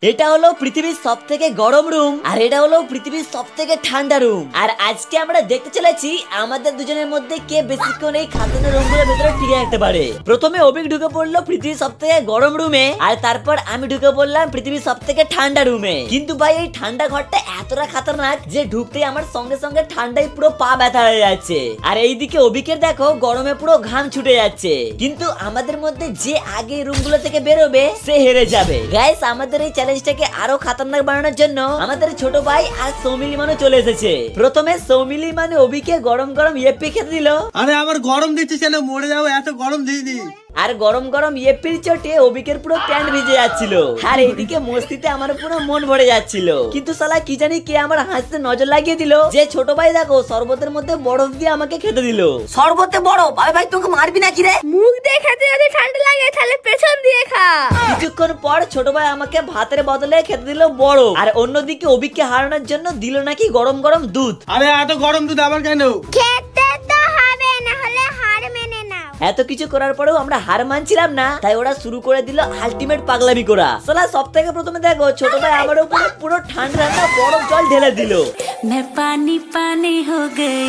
এটা হলো পৃথিবীর সবথেকে গরম রুম আর এটা হলো পৃথিবীর সবথেকে ঠান্ডা রুম। আর আজকে আমরা দেখতে চলেছি আমাদের দুজনের মধ্যে কে বেশিক্ষণ এই খাদ্যের রুমগুলোর ভেতরে টিকে রাখতে পারে। প্রথমে অভিক ঢুকে পড়লো পৃথিবীর সবথেকে গরম রুমে আর তারপর আমি ঢুকে পড়লাম পৃথিবীর সবথেকে ঠান্ডা রুমে। কিন্তু ভাই এই ঠান্ডা ঘরটা এতটা খতরনাক যে ঢুকতেই আমার সঙ্গে সঙ্গে ঠান্ডায় পুরো পা ব্যথা হয়ে যাচ্ছে। আর এইদিকে অভিকের দেখো গরমে পুরো ঘাম ছুটে যাচ্ছে। কিন্তু আমাদের মধ্যে যে আগে রুমগুলো থেকে বেরোবে সে হেরে যাবে। গাইস আমাদের এই চ্যালেঞ্জটাকে আরো খতরনাক বানানোর জন্য আমাদের ছোট ভাই আর সৌমিলি মানে চলে এসেছে। প্রথমে সৌমিলি মানে অভিকে গরম গরম ইয়েপি খেতে দিল। আরে আমার গরম দিচ্ছে কেন, মরে যাবো, এত গরম দিইনি। আর গরম গরম ইয়েপির চোটে অভিকের পুরো প্যান্ট ভিজে যাচ্ছিল। আর এইদিকে মস্তিতে আমার পুরো মন ভরে যাচ্ছিল। কিন্তু শালা কি জানি কে আমার হাসতে নজর লাগিয়ে দিল যে ছোট ভাই দেখো শরবতের মধ্যে বরফ দিয়ে আমাকে খেতে দিল। শরবতে বরফ? ভাই ভাই তোকে মারবি নাকি রে? মুখ দিয়ে খেতে যদি ঠান্ডা লাগে তাহলে পেছন দিয়ে খা। কিছুক্ষণ পর ছোট ভাই আমাকে ভাতের বদলে খেতে দিল বরফ। আর অন্যদিকে অভিককে হারানোর জন্য দিল নাকি গরম গরম দুধ। আরে এত গরম দুধ আবার কেন? খেতে তো হবে, না হলে হার মেনে নাও। এত কিছু করার পরেও আমরা হার মানছিলাম না, তাই ওরা শুরু করে দিল আলটিমেট পাগলামি করা। শালা সবথেকে প্রথমে দেখো ছোট ভাই আমার উপরে পুরো ঠান্ডা ঠান্ডা বরফ জল ঢেলে দিল। मैं पानी पानी हो गई।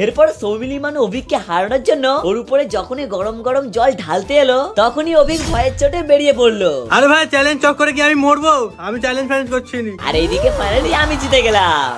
এরপর সৌমিলি মানে অভিককে হারানোর জন্য ওর উপরে যখনই গরম গরম জল ঢালতে এলো তখনই অভিক ভয়ের চোটে বেরিয়ে পড়লো। আরে ভাই চ্যালেঞ্জ চক করে কি আমি মরবো? আমি চ্যালেঞ্জ ফ্যালেঞ্জ করছি না। আর এইদিকে ফাইনালি আমি জিতে গেলাম।